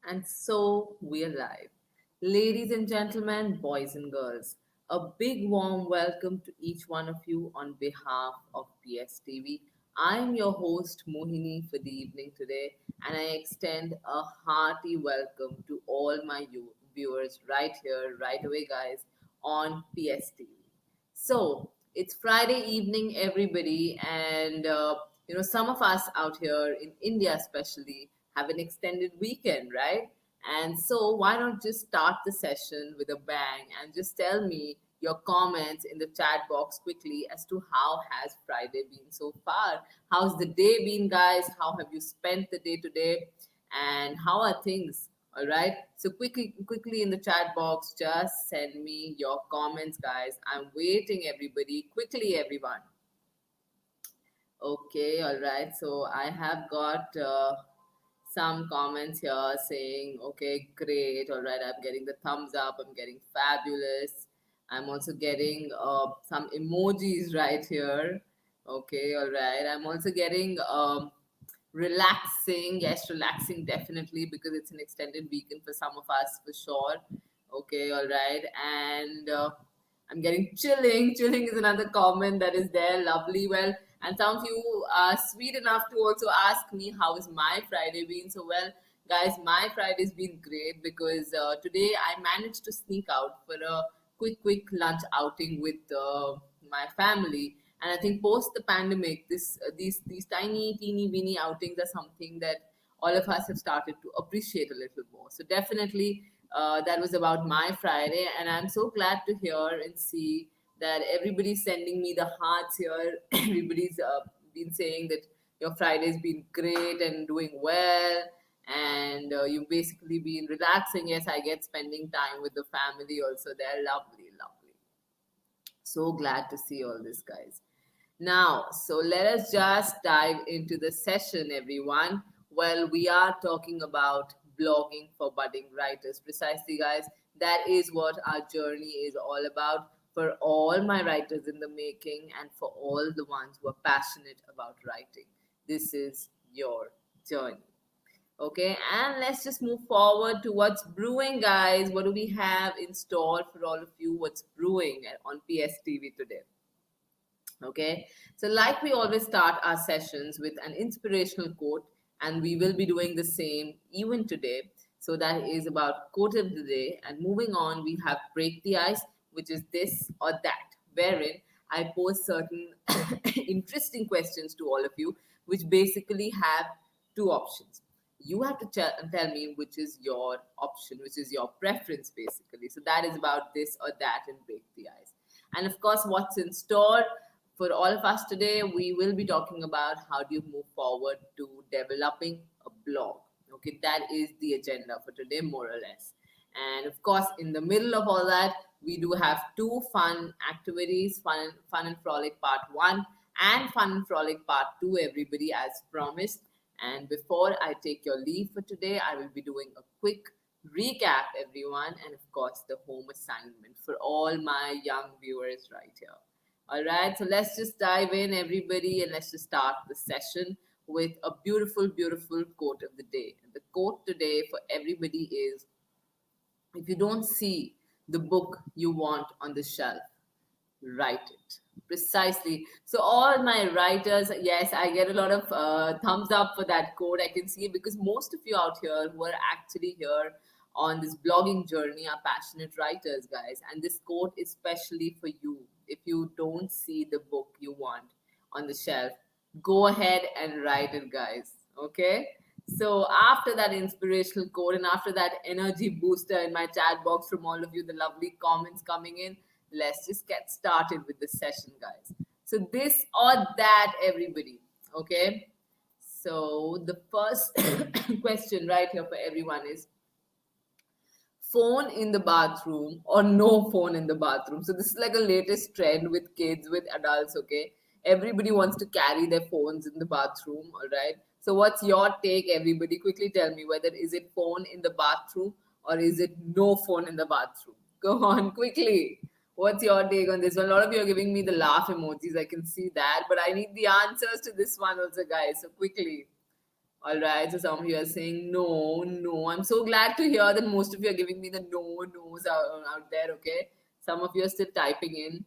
And so we're live. Ladies and gentlemen, boys and girls, a big warm welcome to each one of you on behalf of PSTV. I'm your host Mohini for the evening today, and I extend a hearty welcome to all my viewers right here, right away, guys, on PSTV. So it's Friday evening, everybody, and some of us out here in India, especially, have an extended weekend, right? And so, why not just start the session with a bang and just tell me your comments in the chat box quickly as to how has Friday been so far? How's the day been, guys? How have you spent the day today? And how are things? All right. So quickly in the chat box, just send me your comments, guys. I'm waiting, everybody. Quickly, everyone. Okay, all right. So I have got some comments here saying, okay, great. All right, I'm getting the thumbs up. I'm getting fabulous. I'm also getting some emojis right here. Okay, all right. I'm also getting relaxing. Yes, relaxing definitely because it's an extended weekend for some of us for sure. Okay, all right. And I'm getting chilling. Chilling is another comment that is there. Lovely. Well, and some of you are sweet enough to also ask me how is my Friday been. So, well, guys, my Friday's been great because today I managed to sneak out for a quick lunch outing with my family. And I think post the pandemic, these tiny teeny weeny outings are something that all of us have started to appreciate a little more. So definitely, that was about my Friday, and I'm so glad to hear and see that everybody's sending me the hearts here. Everybody's been saying that your Friday's been great and doing well, and you've basically been relaxing. Yes, I get spending time with the family also. They're lovely, lovely. So glad to see all this, guys. Now, so let us just dive into the session, everyone. Well, we are talking about blogging for budding writers. Precisely, guys, that is what our journey is all about for all my writers in the making and for all the ones who are passionate about writing. This is your journey. Okay, and let's just move forward to what's brewing, guys. What do we have in store for all of you? What's brewing on PSTV today? Okay, so like we always start our sessions with an inspirational quote, and we will be doing the same even today. So that is about quote of the day. And moving on, we have break the ice, which is this or that, wherein I pose certain interesting questions to all of you, which basically have two options. You have to tell me which is your option, which is your preference, basically. So that is about this or that and break the ice. And of course, what's in store for all of us today, we will be talking about how do you move forward to developing a blog. Okay, that is the agenda for today, more or less. And of course, in the middle of all that, we do have two fun activities, fun and frolic part one and fun and frolic part two, everybody, as promised. And before I take your leave for today, I will be doing a quick recap, everyone, and of course, the home assignment for all my young viewers right here. All right, so let's just dive in, everybody, and let's just start the session with a beautiful, beautiful quote of the day. And the quote today for everybody is, if you don't see the book you want on the shelf, write it. Precisely. So, all my writers, yes, I get a lot of thumbs up for that quote. I can see it because most of you out here who are actually here on this blogging journey are passionate writers, guys. And this quote is especially for you. If you don't see the book you want on the shelf, go ahead and write it, guys. Okay? So, after that inspirational quote and after that energy booster in my chat box from all of you, the lovely comments coming in, let's just get started with the session, guys. So, this or that, everybody. Okay? So, the first question right here for everyone is, phone in the bathroom or no phone in the bathroom? So this is like a latest trend with kids, with adults, okay? Everybody wants to carry their phones in the bathroom, all right? So what's your take, everybody? Quickly tell me whether is it phone in the bathroom or is it no phone in the bathroom? Go on, quickly. What's your take on this one? A lot of you are giving me the laugh emojis. I can see that, but I need the answers to this one also, guys. So quickly. All right, so some of you are saying no, no. I'm so glad to hear that most of you are giving me the no, no's out there, okay? Some of you are still typing in.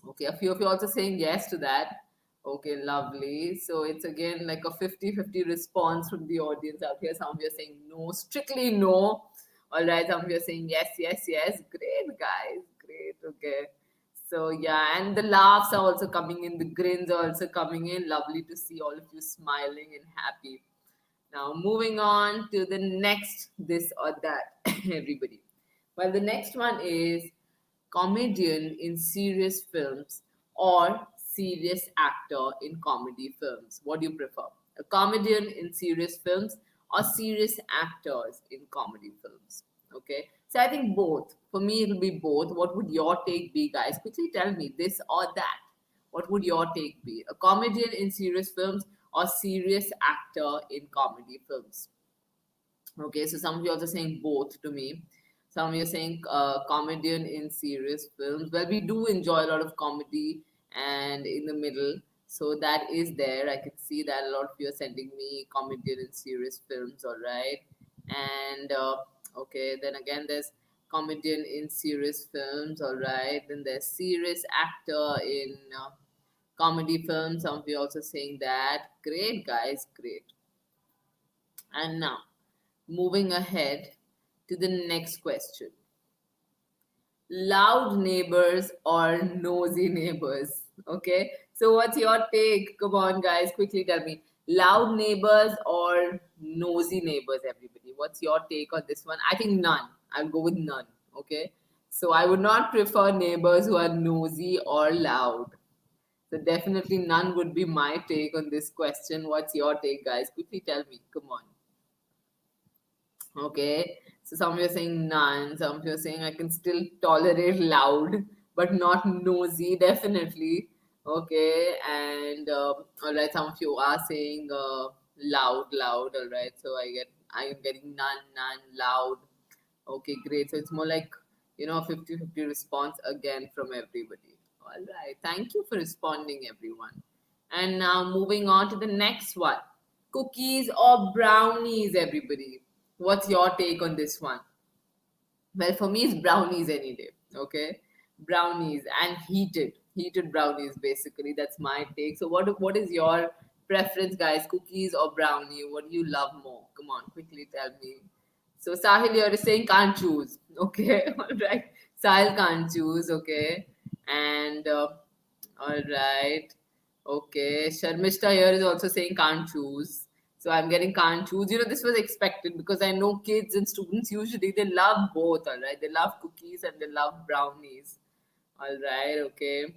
Okay, a few of you also saying yes to that. Okay, lovely. So it's again like a 50-50 response from the audience out here. Some of you are saying no, strictly no. All right, some of you are saying yes, yes, yes. Great, guys. Great. Okay. So yeah, and the laughs are also coming in, the grins are also coming in. Lovely to see all of you smiling and happy. Now, moving on to the next this or that, everybody. Well, the next one is comedian in serious films or serious actor in comedy films. What do you prefer? A comedian in serious films or serious actors in comedy films? Okay, so I think both. For me, it'll be both. What would your take be, guys? Quickly tell me this or that. What would your take be? A comedian in serious films or serious actor in comedy films? Okay, so some of you are also saying both to me. Some of you are saying comedian in serious films. Well, we do enjoy a lot of comedy and in the middle. So that is there. I can see that a lot of you are sending me comedian in serious films, all right. And okay, then again, there's comedian in serious films, all right. Then there's serious actor in comedy films. Some of you are also saying that. Great, guys, great. And now, moving ahead to the next question. Loud neighbors or nosy neighbors? Okay. So, what's your take? Come on, guys, quickly tell me. Loud neighbors or nosy neighbors, everybody? What's your take on this one? I think none. I'll go with none. Okay. So, I would not prefer neighbors who are nosy or loud. So, definitely none would be my take on this question. What's your take, guys? Quickly tell me. Come on. Okay, so some of you are saying none, some of you are saying I can still tolerate loud, but not nosy, definitely. Okay, and all right, some of you are saying loud, loud. All right, so I am getting none, none, loud. Okay, great. So it's more like 50-50 response again from everybody. All right, thank you for responding, everyone. And now moving on to the next one. Cookies or brownies, everybody? What's your take on this one? Well, for me, it's brownies any day. Okay, brownies and heated brownies. Basically, that's my take. So, what is your preference, guys? Cookies or brownie? What do you love more? Come on, quickly tell me. So, Sahil, you're saying can't choose. Okay, all right. Sahil can't choose. Okay, and all right. Okay, Sharmishta here is also saying can't choose. So I'm getting can't choose. This was expected because I know kids and students usually they love both, all right? They love cookies and they love brownies. All right, okay.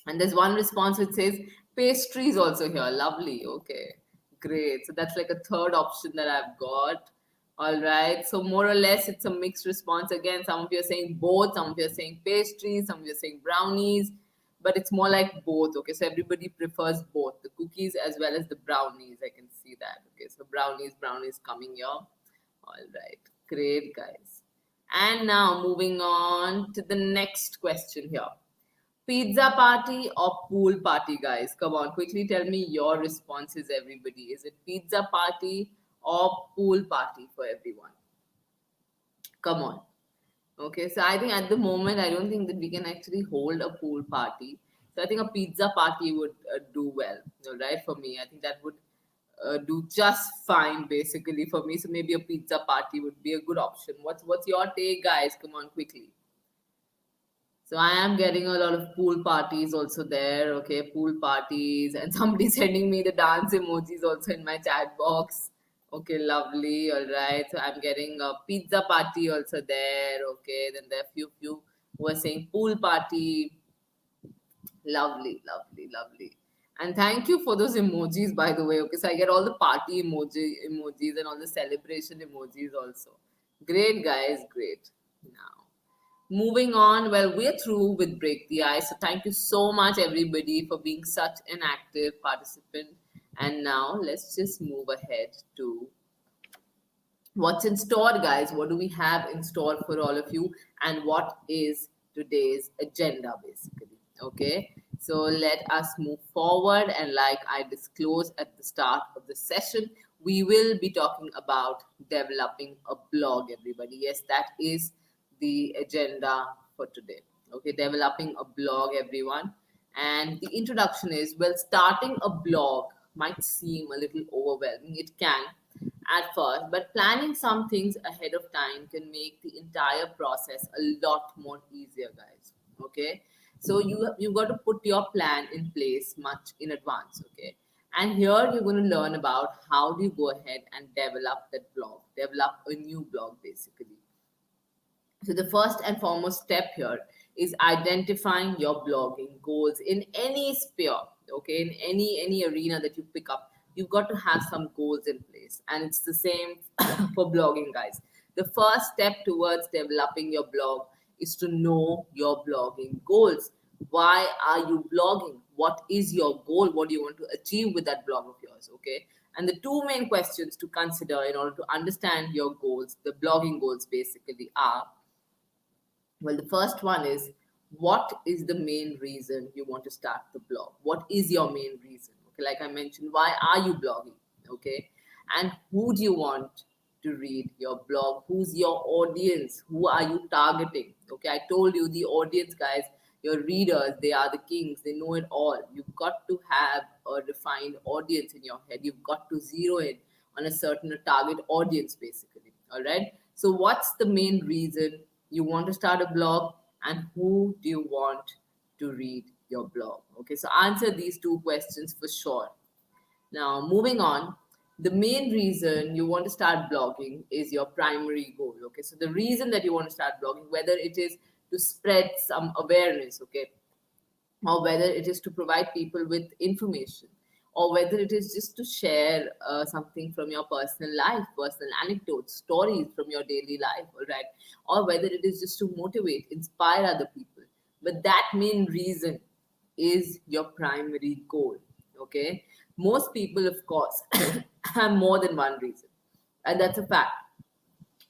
And there's one response which says pastries also here. Lovely. Okay. Great. So that's like a third option that I've got. All right. So more or less it's a mixed response. Again, some of you are saying both, some of you are saying pastries, some of you are saying brownies, but it's more like both. Okay. So everybody prefers both the cookies as well as the brownies. I can see that. Okay. So brownies coming here. All right. Great, guys. And now moving on to the next question here. Pizza party or pool party, guys? Come on, quickly tell me your responses, everybody. Is it pizza party or pool party for everyone? Come on. Okay, so I think at the moment, I don't think that we can actually hold a pool party. So I think a pizza party would do well, right? For me, I think that would do just fine, basically, for me. So maybe a pizza party would be a good option. What's your take, guys? Come on, quickly. So I am getting a lot of pool parties also there. Okay, pool parties, and somebody sending me the dance emojis also in my chat box. Okay, lovely. All right. So I'm getting a pizza party also there. Okay, then there are few who are saying pool party. Lovely, lovely, lovely. And thank you for those emojis, by the way. Okay, so I get all the party emojis and all the celebration emojis also. Great, guys. Great. Now. Moving on, well, we're through with Break the Ice. So thank you so much, everybody, for being such an active participant. And now let's just move ahead to what's in store, guys. What do we have in store for all of you? And what is today's agenda, basically? Okay, so let us move forward, and like I disclosed at the start of the session, we will be talking about developing a blog, everybody. Yes, that is the agenda for today. Okay, developing a blog, everyone. And the introduction is, well, starting a blog might seem a little overwhelming. It can at first, but planning some things ahead of time can make the entire process a lot more easier, guys. Okay, so you got to put your plan in place much in advance. Okay, and here you're going to learn about how do you go ahead and develop that blog, develop a new blog, basically. So the first and foremost step here is identifying your blogging goals in any sphere, okay, in any arena that you pick up. You've got to have some goals in place, and it's the same for blogging, guys. The first step towards developing your blog is to know your blogging goals. Why are you blogging? What is your goal? What do you want to achieve with that blog of yours? Okay, and the two main questions to consider in order to understand your goals, the blogging goals basically, are, well, the first one is, what is the main reason you want to start the blog? What is your main reason? Okay, like I mentioned, why are you blogging? Okay, and who do you want to read your blog? Who's your audience? Who are you targeting? Okay, I told you the audience, guys, your readers, they are the kings, they know it all. You've got to have a defined audience in your head. You've got to zero in on a certain target audience, basically. All right, so what's the main reason you want to start a blog, and who do you want to read your blog? Okay, so answer these two questions for sure. Now, moving on, the main reason you want to start blogging is your primary goal. Okay, so the reason that you want to start blogging, whether it is to spread some awareness, okay, or whether it is to provide people with information, or whether it is just to share something from your personal life, personal anecdotes, stories from your daily life, all right, or whether it is just to motivate, inspire other people. But that main reason is your primary goal. Okay, most people, of course, have more than one reason, and that's a fact.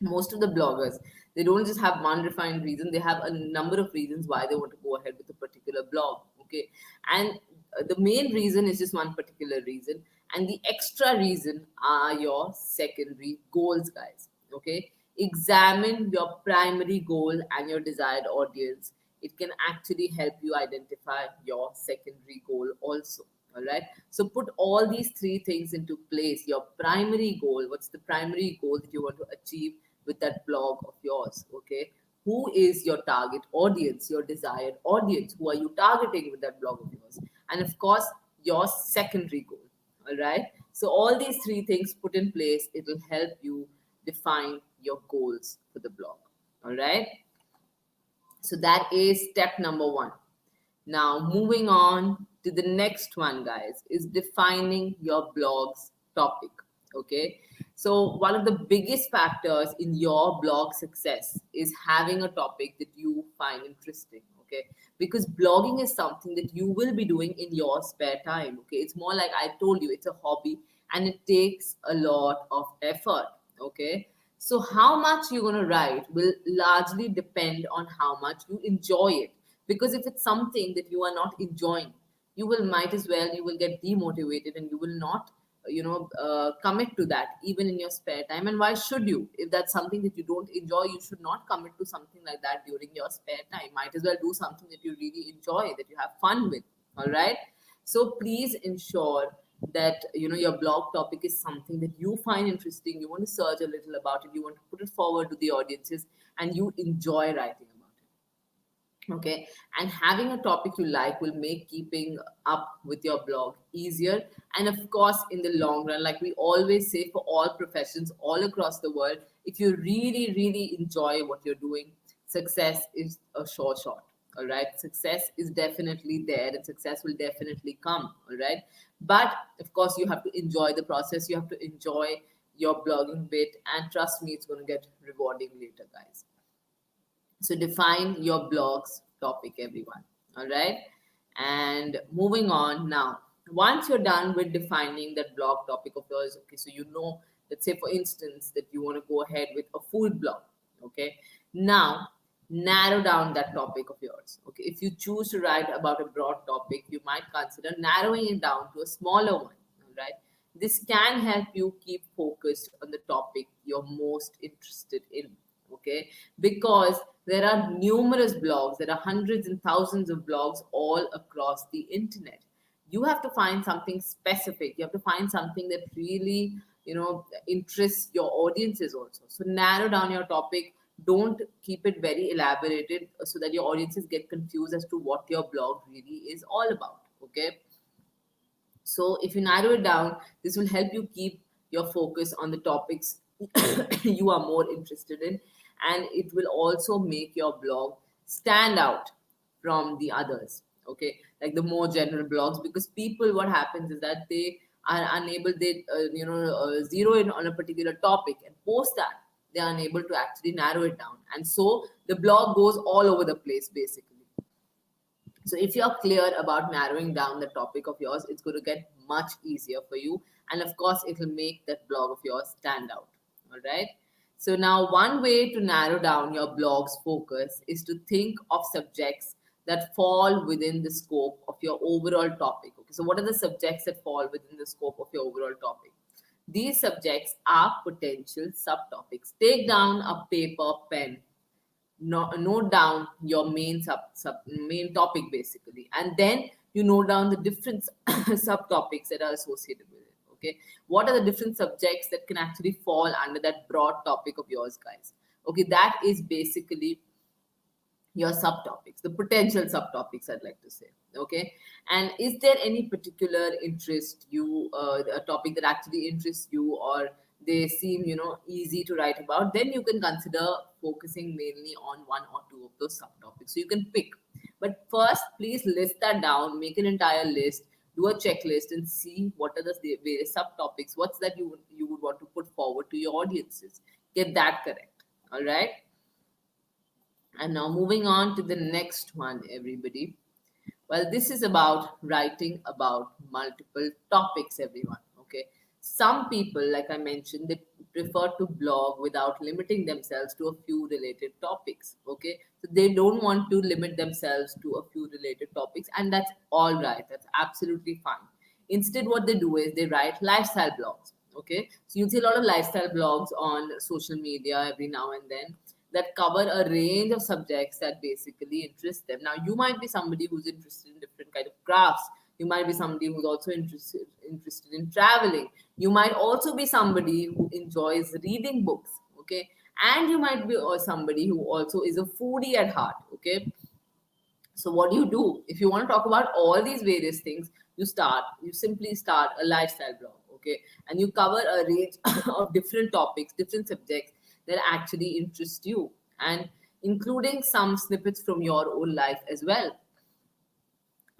Most of the bloggers, they don't just have one refined reason, they have a number of reasons why they want to go ahead with a particular blog. Okay, and the main reason is just one particular reason, and the extra reason are your secondary goals, guys. Okay, examine your primary goal and your desired audience. It can actually help you identify your secondary goal also. All right, so put all these three things into place. Your primary goal, what's the primary goal that you want to achieve with that blog of yours? Okay, who is your target audience, your desired audience? Who are you targeting with that blog of yours? And of course, your secondary goal. All right, so all these three things put in place, it will help you define your goals for the blog. All right, so that is step number one. Now, moving on to the next one, guys, is defining your blog's topic. Okay, so one of the biggest factors in your blog success is having a topic that you find interesting. Okay, because blogging is something that you will be doing in your spare time. Okay, it's more like I told you, it's a hobby and it takes a lot of effort. Okay, so how much you're going to write will largely depend on how much you enjoy it, because if it's something that you are not enjoying, you will might as well, you will get demotivated and you will not commit to that even in your spare time. And why should you? If that's something that you don't enjoy, you should not commit to something like that during your spare time. Might as well do something that you really enjoy, that you have fun with. All right, so please ensure that your blog topic is something that you find interesting, you want to search a little about it, you want to put it forward to the audiences, and you enjoy writing about it. Okay, and having a topic you like will make keeping up with your blog easier. And of course, in the long run, like we always say, for all professions all across the world, if you really enjoy what you're doing, success is a sure shot. All right, success is definitely there and success will definitely come. All right, but of course you have to enjoy the process, you have to enjoy your blogging bit, and trust me, it's going to get rewarding later, guys. So define your blog's topic, everyone. All right. And moving on now, once you're done with defining that blog topic of yours, okay, so let's say for instance that you want to go ahead with a food blog. Okay. Now narrow down that topic of yours. Okay, if you choose to write about a broad topic, you might consider narrowing it down to a smaller one. All right, this can help you keep focused on the topic you're most interested in. Okay, because there are numerous blogs, there are hundreds and thousands of blogs all across the internet. You have to find something specific, you have to find something that really, interests your audiences also. So narrow down your topic, don't keep it very elaborated so that your audiences get confused as to what your blog really is all about. Okay, so if you narrow it down, this will help you keep your focus on the topics you are more interested in, and it will also make your blog stand out from the others. Okay, like the more general blogs, because people, what happens is that they are unable, they zero in on a particular topic and post that, they are unable to actually narrow it down, and so the blog goes all over the place basically. So if you're clear about narrowing down the topic of yours, it's going to get much easier for you. And of course, it will make that blog of yours stand out. All right. So now one way to narrow down your blog's focus is to think of subjects that fall within the scope of your overall topic. Okay. So what are the subjects that fall within the scope of your overall topic? These subjects are potential subtopics. Take down a paper, pen, note down your main topic basically, and then you note down the different subtopics that are associated with it. Okay, what are the different subjects that can actually fall under that broad topic of yours, guys? Okay, that is basically your subtopics, the potential subtopics, I'd like to say. Okay, and is there any particular interest you, a topic that actually interests you, or they seem, easy to write about? Then you can consider focusing mainly on one or two of those subtopics. So you can pick, but first, please list that down, make an entire list, do a checklist, and see what are the various subtopics. What's that you would want to put forward to your audiences? Get that correct. All right. And now moving on to the next one, everybody. Well, this is about writing about multiple topics, everyone. Okay. Some people, like I mentioned, they prefer to blog without limiting themselves to a few related topics. Okay. So they don't want to limit themselves to a few related topics, and that's all right. That's absolutely fine. Instead, what they do is they write lifestyle blogs. Okay. So you see a lot of lifestyle blogs on social media every now and then that cover a range of subjects that basically interest them. Now, you might be somebody who's interested in different kind of crafts. You might be somebody who's also interested in traveling. You might also be somebody who enjoys reading books. Okay, and you might be somebody who also is a foodie at heart. Okay, so what do? If you want to talk about all these various things, you simply start a lifestyle blog. Okay, and you cover a range of different topics, different subjects that actually interest you, and including some snippets from your own life as well.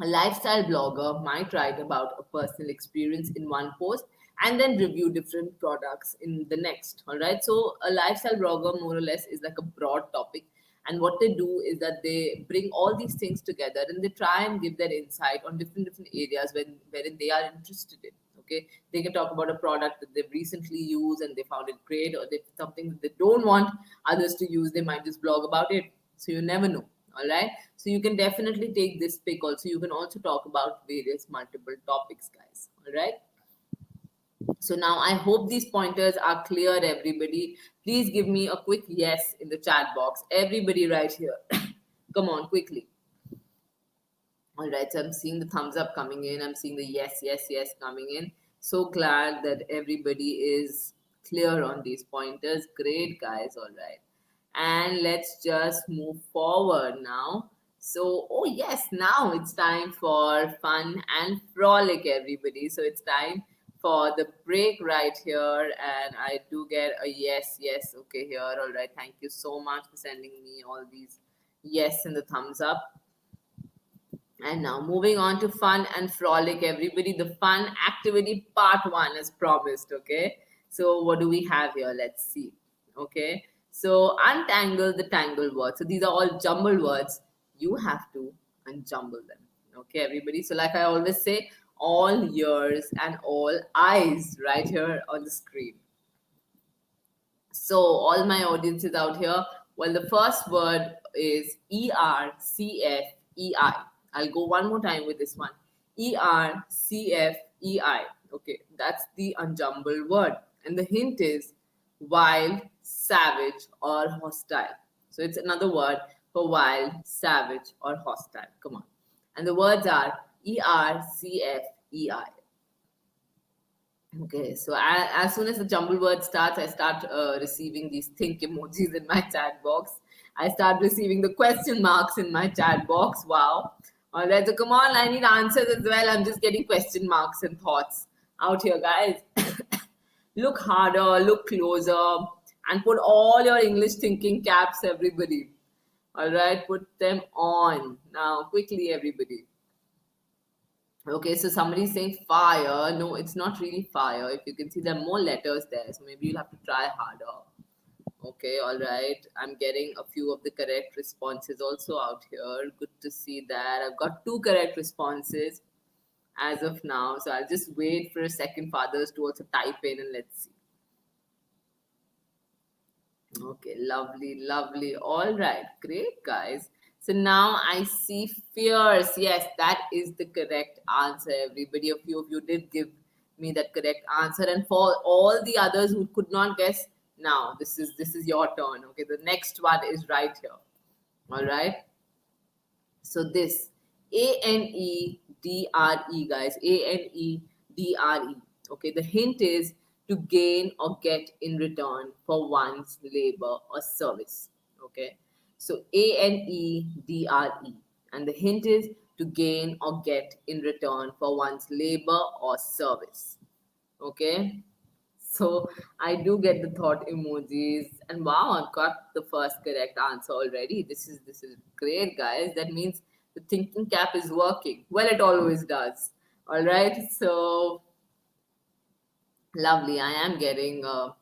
A lifestyle blogger might write about a personal experience in one post and then review different products in the next. All right. So a lifestyle blogger more or less is like a broad topic. And what they do is that they bring all these things together and they try and give their insight on different areas wherein they are interested in. Okay. They can talk about a product that they've recently used and they found it great, or they something that they don't want others to use. They might just blog about it. So you never know. All right. So you can definitely take this pick also. You can also talk about various multiple topics, guys. All right. So now I hope these pointers are clear, everybody. Please give me a quick yes in the chat box. Everybody right here. Come on, quickly. All right. So I'm seeing the thumbs up coming in. I'm seeing the yes, yes, yes coming in. So glad that everybody is clear on these pointers. Great, guys. All right. And let's just move forward now. So, oh yes, now it's time for fun and frolic, everybody. So it's time for the break right here, and I do get a yes, yes, okay here. All right, thank you so much for sending me all these yes and the thumbs up. And now moving on to fun and frolic, everybody. The fun activity part one is promised. Okay, so what do we have here? Let's see. Okay, so untangle the tangled words. So these are all jumbled words. You have to unjumble them. Okay, everybody. So like I always say, all ears and all eyes right here on the screen. So all my audiences out here, Well, the first word is ERCFEI. I'll go one more time with this one. ERCFEI. Okay, that's the unjumbled word. And the hint is wild, savage, or hostile. So it's another word for wild, savage, or hostile. Come on. And the words are ERCFEI. Okay, so as soon as the jumble word starts, I start receiving these think emojis in my chat box. I start receiving the question marks in my chat box. Wow. All right, so come on, I need answers as well. I'm just getting question marks and thoughts out here, guys. Look harder, look closer, and put all your English thinking caps, everybody. All right, put them on now, quickly, everybody. Okay, so somebody's saying fire. No, it's not really fire. If you can see, there are more letters there, so maybe you'll have to try harder. Okay, all right. I'm getting a few of the correct responses also out here. Good to see that. I've got 2 correct responses as of now. So I'll just wait for a second for others to also type in and let's see. Okay, lovely, lovely. All right, great, guys. So now I see fierce. Yes, that is the correct answer, everybody. A few of you did give me that correct answer. And for all the others who could not guess, now this is your turn. Okay, the next one is right here. All right. So this ANEDRE, guys, ANEDRE. Okay, the hint is to gain or get in return for one's labor or service. Okay, so ANEDRE, and the hint is to gain or get in return for one's labor or service. Okay, so I do get the thought emojis, and wow, I've got the first correct answer already. This is great, guys. That means the thinking cap is working. Well, it always does. All right, so lovely. I am getting the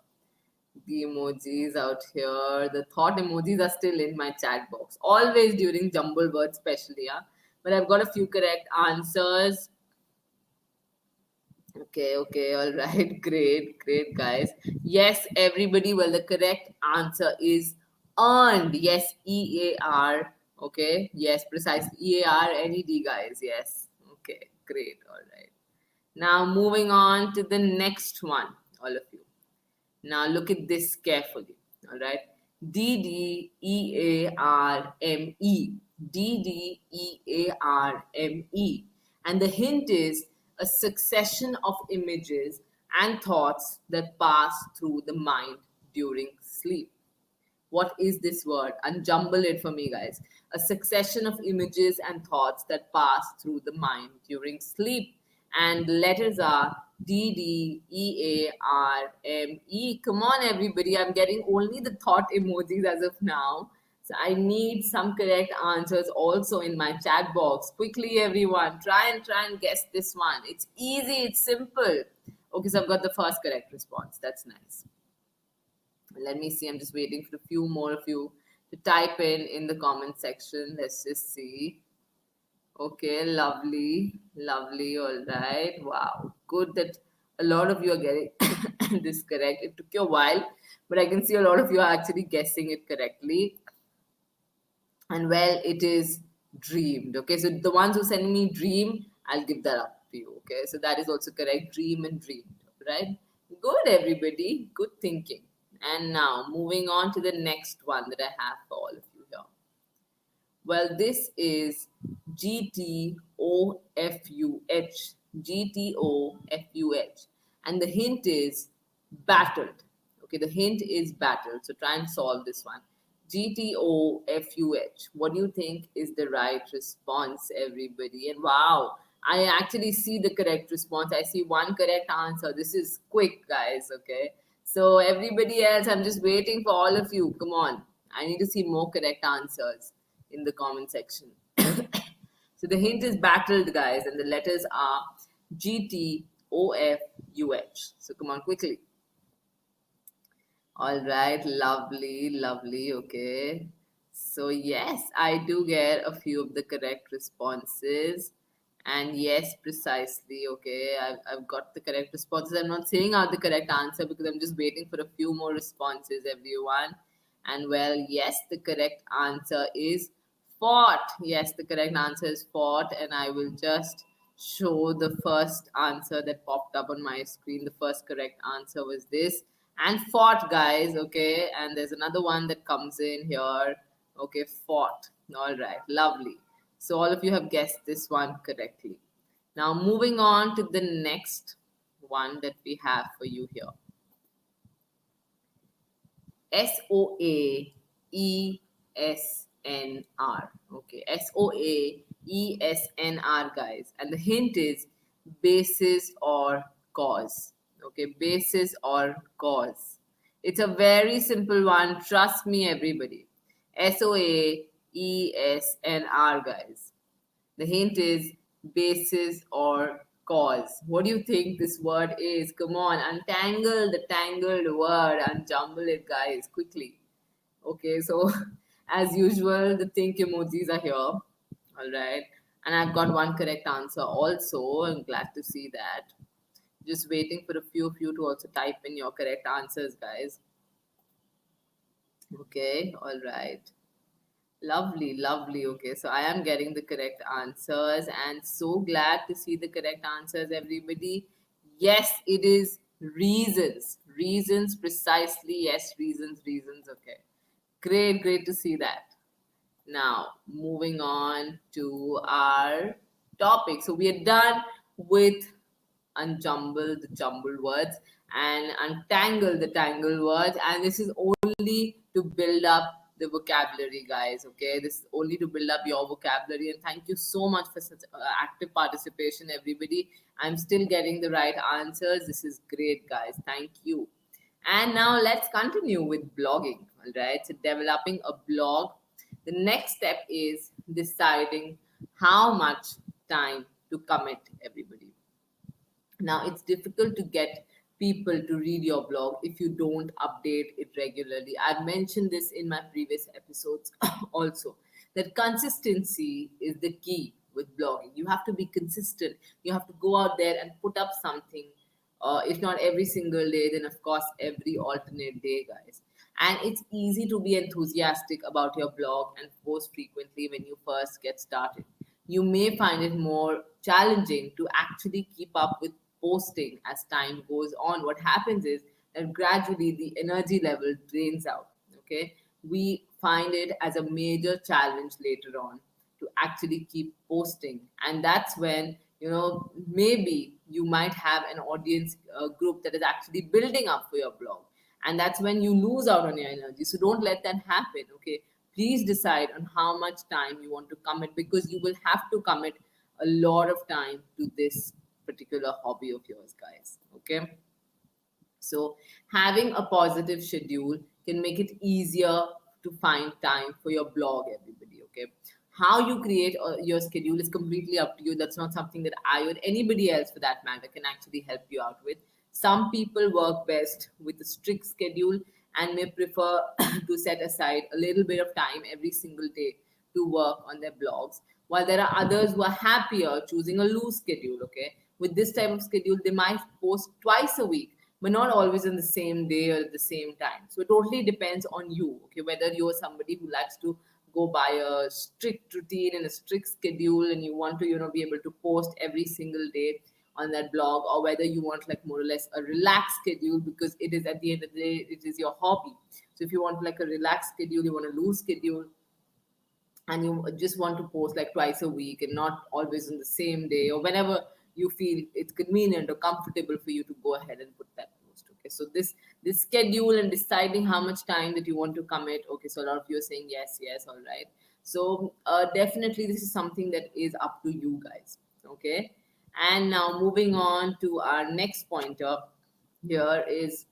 emojis out here. The thought emojis are still in my chat box. Always during jumble words, especially. Yeah, but I've got a few correct answers. Okay, all right. Great, guys. Yes, everybody. Well, the correct answer is earned. Yes, EAR. Okay, yes, precisely. EARNED, guys. Yes. Okay, great. All right. Now, moving on to the next one, all of you. Now, look at this carefully. All right. DDEARME. DDEARME. And the hint is a succession of images and thoughts that pass through the mind during sleep. What is this word? Unjumble it for me, guys. A succession of images and thoughts that pass through the mind during sleep. And the letters are DDEARME. Come on, everybody. I'm getting only the thought emojis as of now. So I need some correct answers also in my chat box. Quickly, everyone. Try and guess this one. It's easy, it's simple. Okay, so I've got the first correct response. That's nice. Let me see. I'm just waiting for a few more of you to type in the comment section. Let's just see. Okay, lovely. All right. Wow. Good that a lot of you are getting this correct. It took you a while, but I can see a lot of you are actually guessing it correctly. And well, it is dreamed. Okay, so the ones who send me dream, I'll give that up to you. Okay, so that is also correct. Dream and dreamed. Right? Good, everybody. Good thinking. And now moving on to the next one that I have for all of you here. Well, this is GTOFUH. GTOFUH. And the hint is battled. Okay, the hint is battled. So try and solve this one. GTOFUH. What do you think is the right response, everybody? And wow, I actually see the correct response. I see one correct answer. This is quick, guys. Okay. So everybody else, I'm just waiting for all of you. Come on. I need to see more correct answers in the comment section. So the hint is battled, guys, and the letters are GTOFUH. So come on, quickly. All right, lovely. Okay. So yes, I do get a few of the correct responses. And yes, precisely. Okay, I've got the correct responses. I'm not saying out the correct answer because I'm just waiting for a few more responses, everyone. And well, yes, the correct answer is fort. Yes, the correct answer is fort. And I will just show the first answer that popped up on my screen. The first correct answer was this. And fort, guys. Okay. And there's another one that comes in here. Okay, fort. All right. Lovely. So all of you have guessed this one correctly. Now, moving on to the next one that we have for you here. SOAESNR. Okay, SOAESNR, guys. And the hint is basis or cause. Okay, basis or cause. It's a very simple one. Trust me, everybody. SOAESNR, guys. The hint is basis or cause. What do you think this word is? Come on, untangle the tangled word, unjumble it, guys, quickly. Okay, so as usual, the think emojis are here. All right. And I've got one correct answer also. I'm glad to see that. Just waiting for a few of you to also type in your correct answers, guys. Okay, all right. Lovely, lovely. Okay, so I am getting the correct answers and so glad to see the correct answers, everybody. Yes, it is reasons. Reasons, precisely. Yes, reasons, reasons. Okay. Great, great to see that. Now, moving on to our topic. So, we are done with unjumble the jumbled words and untangle the tangled words. And this is only to build up the vocabulary, guys. Okay, this is only to build up your vocabulary. And thank you so much for such active participation, everybody. I'm still getting the right answers. This is great, guys. Thank you. And now let's continue with blogging. All right, so developing a blog. The next step is deciding how much time to commit, everybody. Now, it's difficult to get people to read your blog if you don't update it regularly. I've mentioned this in my previous episodes also, that consistency is the key with blogging. You have to be consistent. You have to go out there and put up something, if not every single day, then of course every alternate day, guys. And it's easy to be enthusiastic about your blog and post frequently when you first get started. You may find it more challenging to actually keep up with posting as time goes on. What happens is that gradually the energy level drains out. Okay, we find it as a major challenge later on to actually keep posting, and that's when maybe you might have an audience group that is actually building up for your blog, and that's when you lose out on your energy. So don't let that happen. Okay, please decide on how much time you want to commit, because you will have to commit a lot of time to this particular hobby of yours, guys. Okay, so having a positive schedule can make it easier to find time for your blog, everybody. Okay, how you create your schedule is completely up to you. That's not something that I or anybody else for that matter can actually help you out with. Some people work best with a strict schedule and may prefer to set aside a little bit of time every single day to work on their blogs, while there are others who are happier choosing a loose schedule. Okay, with this type of schedule, they might post twice a week, but not always on the same day or at the same time. So it totally depends on you. Okay, whether you're somebody who likes to go by a strict routine and a strict schedule, and you want to be able to post every single day on that blog, or whether you want like more or less a relaxed schedule, because it is at the end of the day it is your hobby. So if you want like a relaxed schedule, you want a loose schedule, and you just want to post like twice a week and not always on the same day, or whenever you feel it's convenient or comfortable for you to go ahead and put that post. Okay, so this schedule and deciding how much time that you want to commit. Okay, so a lot of you are saying yes, yes, all right. So definitely this is something that is up to you guys. Okay, and now moving on to our next pointer here is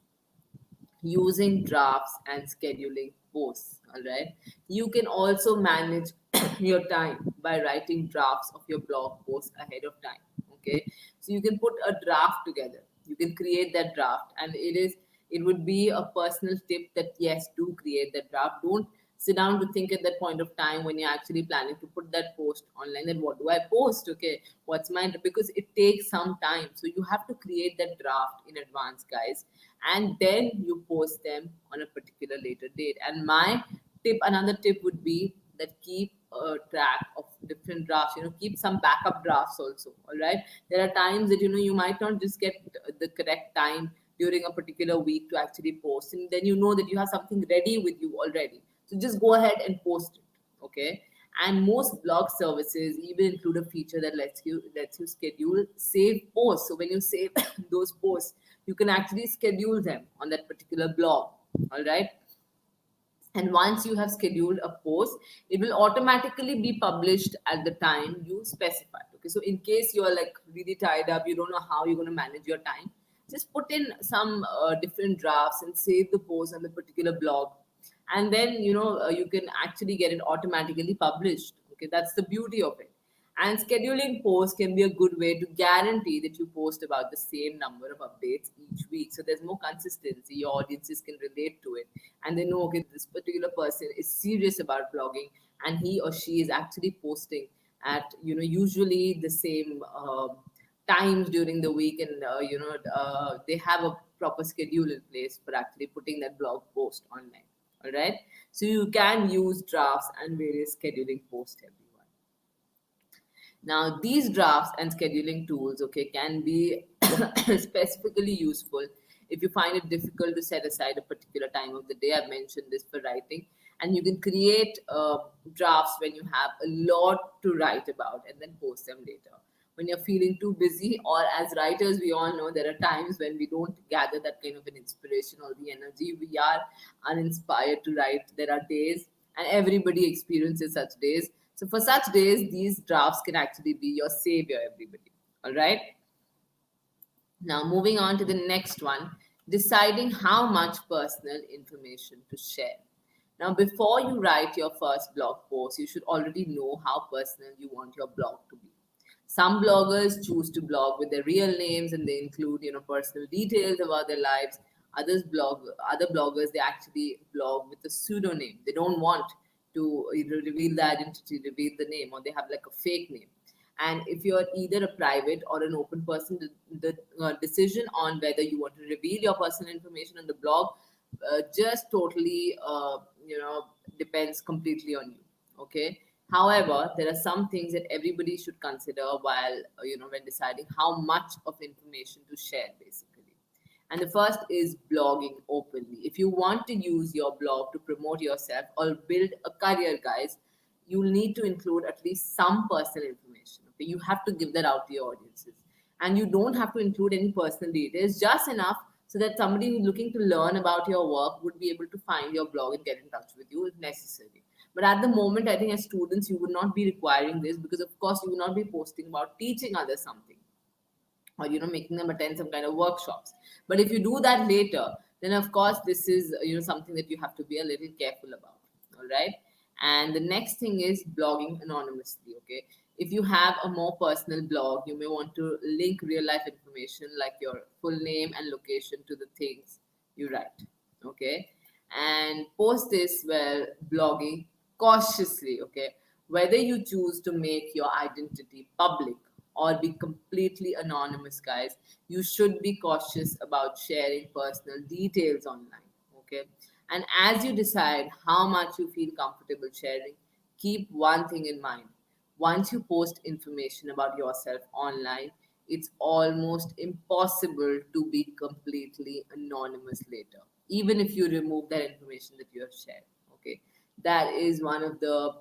using drafts and scheduling posts. All right, you can also manage your time by writing drafts of your blog posts ahead of time. Okay, so you can put a draft together, you can create that draft, and it would be a personal tip that yes, do create that draft. Don't sit down to think at that point of time when you're actually planning to put that post online, then what do I post? Okay, what's mine? Because it takes some time, so you have to create that draft in advance, guys. and then you post them on a particular later date. And another tip would be that keep a track of different drafts. Keep some backup drafts also. All right. There are times that you might not just get the correct time during a particular week to actually post, and then you know that you have something ready with you already. So just go ahead and post it. Okay. And most blog services even include a feature that lets you schedule save posts. So when you save those posts, you can actually schedule them on that particular blog. All right. And once you have scheduled a post, it will automatically be published at the time you specified. Okay, so in case you're like really tied up, you don't know how you're going to manage your time, just put in some different drafts and save the post on the particular blog, and then you can actually get it automatically published. Okay, that's the beauty of it. And scheduling posts can be a good way to guarantee that you post about the same number of updates each week. So there's more consistency. Your audiences can relate to it. And they know, okay, this particular person is serious about blogging and he or she is actually posting at, usually the same times during the week. And, they have a proper schedule in place for actually putting that blog post online. All right. So you can use drafts and various scheduling posts, everyone. Now, these drafts and scheduling tools, okay, can be specifically useful if you find it difficult to set aside a particular time of the day. I've mentioned this for writing, and you can create drafts when you have a lot to write about and then post them later. When you're feeling too busy, or as writers, we all know there are times when we don't gather that kind of an inspiration or the energy. We are uninspired to write. There are days, and everybody experiences such days. So for such days, these drafts can actually be your savior, everybody. All right. Now, moving on to the next one, deciding how much personal information to share. Now, before you write your first blog post, you should already know how personal you want your blog to be. Some bloggers choose to blog with their real names and they include, personal details about their lives. Other bloggers, they actually blog with a pseudonym. They don't want to reveal the identity, reveal the name, or they have like a fake name. And if you're either a private or an open person, the decision on whether you want to reveal your personal information on the blog just totally, depends completely on you. Okay. However, there are some things that everybody should consider while, when deciding how much of information to share, basically. And the first is blogging openly. If you want to use your blog to promote yourself or build a career, guys, you'll need to include at least some personal information. Okay, you have to give that out to your audiences, and you don't have to include any personal details, just enough so that somebody who's looking to learn about your work would be able to find your blog and get in touch with you if necessary. But at the moment, I think as students, you would not be requiring this because, of course, you will not be posting about teaching others something or making them attend some kind of workshops. But if you do that later, then of course this is something that you have to be a little careful about. All right. And the next thing is blogging anonymously. Okay, if you have a more personal blog, you may want to link real life information like your full name and location to the things you write. Okay, and post this while blogging cautiously. Okay, whether you choose to make your identity public or be completely anonymous, guys, you should be cautious about sharing personal details online. Okay. And as you decide how much you feel comfortable sharing, keep one thing in mind. Once you post information about yourself online, it's almost impossible to be completely anonymous later, even if you remove that information that you have shared. Okay. That is one of the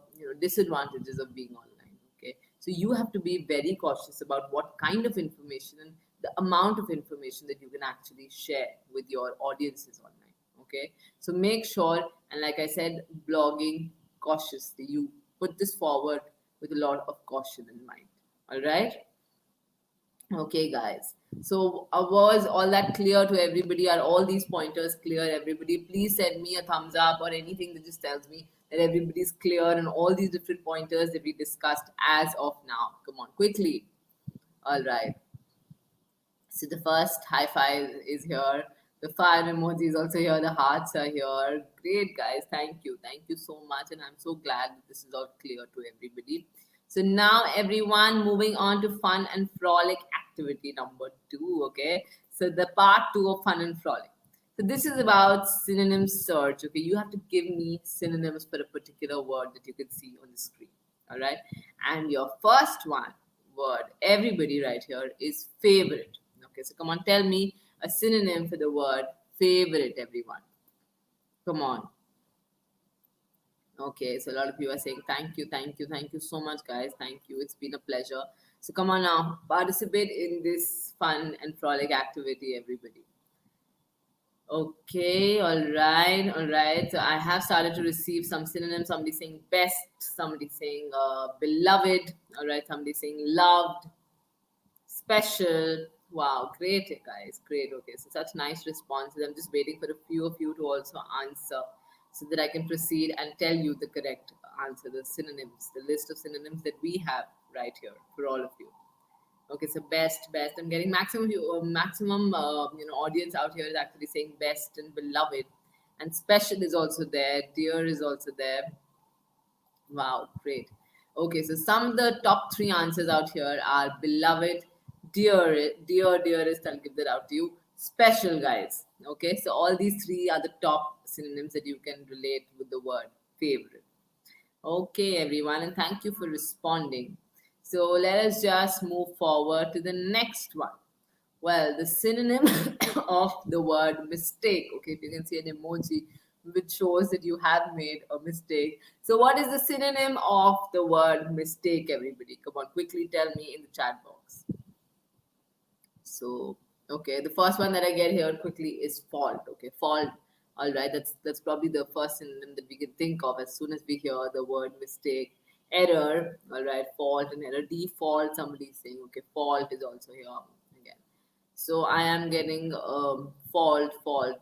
disadvantages of being online. Okay, so you have to be very cautious about what kind of information and the amount of information that you can actually share with your audiences online. Okay, so make sure, and like I said, blogging cautiously, you put this forward with a lot of caution in mind. All right. Okay, guys. So, was all that clear to everybody? Are all these pointers clear, everybody? Please send me a thumbs up or anything that just tells me that everybody's clear on all these different pointers that we discussed as of now. Come on, quickly. All right. So, the first high five is here. The fire emoji is also here. The hearts are here. Great, guys. Thank you. Thank you so much. And I'm so glad that this is all clear to everybody. So now everyone, moving on to fun and frolic activity number 2. Okay. So the part 2 of fun and frolic. So this is about synonym search. Okay, you have to give me synonyms for a particular word that you can see on the screen. All right, and your first one word, everybody right here, is favorite. Okay, so come on, tell me a synonym for the word favorite, everyone. Come on. Okay, so a lot of you are saying thank you, thank you, thank you so much, guys. Thank you. It's been a pleasure. So come on now, participate in this fun and frolic activity, everybody. Okay, all right, all right. So I have started to receive some synonyms. Somebody saying best, somebody saying beloved, all right, somebody saying loved, special. Wow, great, guys, great. Okay, so such nice responses. I'm just waiting for a few of you to also answer so that I can proceed and tell you the correct answer, the synonyms, the list of synonyms that we have right here for all of you. Okay, so best, best. I'm getting maximum, audience out here is actually saying best and beloved, and special is also there. Dear is also there. Wow, great. Okay, so some of the top three answers out here are beloved, dearest. I'll give that out to you. Special, guys. Okay, so all these three are the top synonyms that you can relate with the word favorite. Okay, everyone, and thank you for responding. So let us just move forward to the next one. Well, the synonym of the word mistake. Okay, if you can see an emoji which shows that you have made a mistake. So, what is the synonym of the word mistake, everybody? Come on, quickly tell me in the chat box. So, okay, the first one that I get here quickly is fault. Okay, fault. All right, that's probably the first synonym that we can think of as soon as we hear the word mistake. Error. All right, fault and error. Default. Somebody's saying okay, fault is also here again. So I am getting fault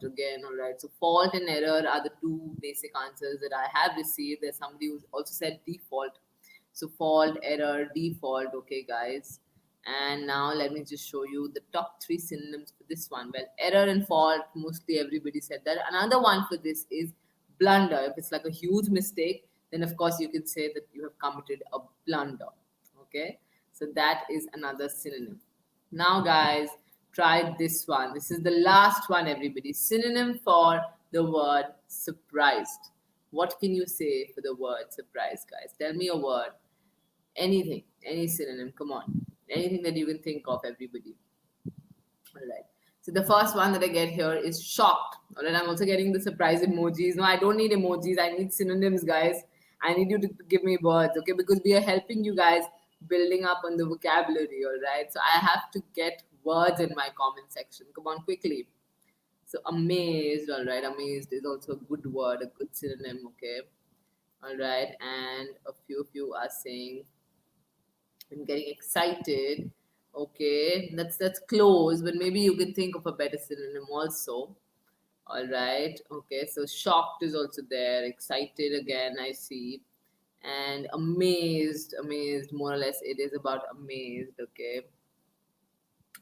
again. All right. So fault and error are the two basic answers that I have received. There's somebody who's also said default. So fault, error, default. Okay, guys. And now let me just show you the top three synonyms for this one. Well, error and fault, mostly everybody said that. Another one for this is blunder. If it's like a huge mistake, then of course you can say that you have committed a blunder. Okay. So that is another synonym. Now, guys, try this one. This is the last one, everybody. Synonym for the word surprised. What can you say for the word surprise, guys? Tell me a word. Anything, any synonym. Come on. Anything that you can think of, everybody. All right. So the first one that I get here is shocked. All right. I'm also getting the surprise emojis. No, I don't need emojis. I need synonyms, guys. I need you to give me words, okay? Because we are helping you guys building up on the vocabulary, all right? So I have to get words in my comment section. Come on, quickly. So amazed, all right? Amazed is also a good word, a good synonym, okay? All right. And a few of you are saying I'm getting excited. Okay, that's close, but maybe you can think of a better synonym also. All right. Okay, so shocked is also there. Excited again, I see. And amazed, amazed, more or less, it is about amazed. Okay.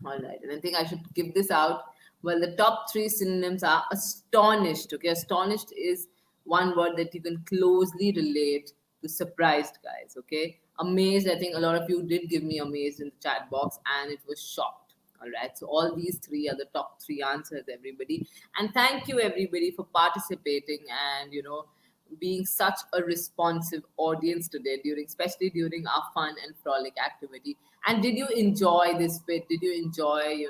All right. And I think I should give this out. Well, the top three synonyms are astonished. Okay. Astonished is one word that you can closely relate to surprised, guys. Okay. Amazed, I think a lot of you did give me amazed in the chat box, and it was shocked. All right. So all these three are the top three answers, everybody. And thank you, everybody, for participating and, being such a responsive audience today during, especially during our fun and frolic activity. And did you enjoy this bit? Did you enjoy,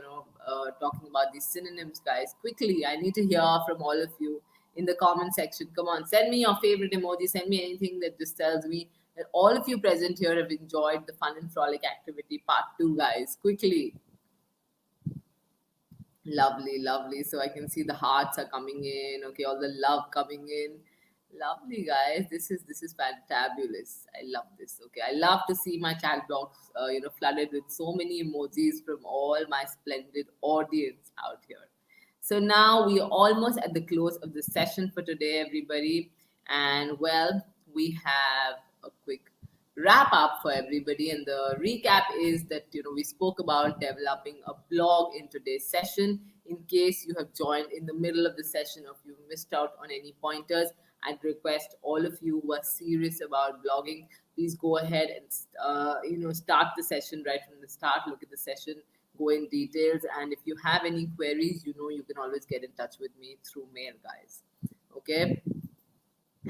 talking about these synonyms, guys? Quickly, I need to hear from all of you in the comment section. Come on, send me your favorite emoji. Send me anything that just tells me that all of you present here have enjoyed the fun and frolic activity part 2, guys. Quickly. Lovely, lovely. So I can see the hearts are coming in. Okay, all the love coming in. Lovely, guys. This is fantabulous. I love this. Okay, I love to see my chat box, flooded with so many emojis from all my splendid audience out here. So now we are almost at the close of the session for today, everybody. And well, we have a quick wrap up for everybody. And the recap is that, we spoke about developing a blog in today's session. In case you have joined in the middle of the session or if you missed out on any pointers, I'd request all of you who are serious about blogging, please go ahead and, start the session right from the start. Look at the session go in details. And if you have any queries, you can always get in touch with me through mail, guys. Okay.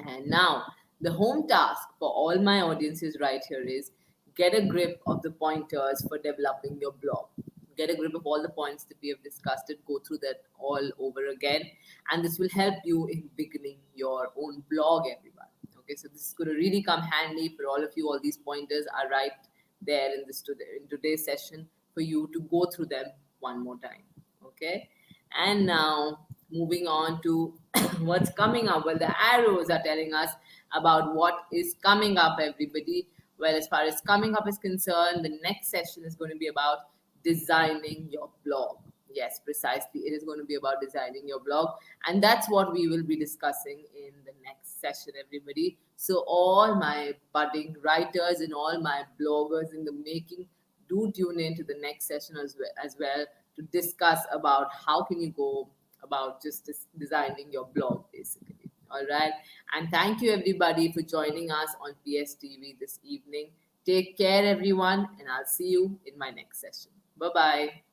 And now, the home task for all my audiences right here is get a grip of the pointers for developing your blog. Get a grip of all the points that we have discussed and go through that all over again. And this will help you in beginning your own blog, everyone. Okay, so this is going to really come handy for all of you. All these pointers are right there in today's session for you to go through them one more time. Okay, and now moving on to what's coming up. Well, the arrows are telling us about what is coming up, everybody. Well, as far as coming up is concerned, the next session is going to be about designing your blog. Yes, precisely. It is going to be about designing your blog. And that's what we will be discussing in the next session, everybody. So, all my budding writers and all my bloggers in the making, do tune in to the next session as well to discuss about how can you go about just designing your blog, basically. All right. And thank you, everybody, for joining us on PSTV this evening. Take care, everyone, and I'll see you in my next session. Bye bye.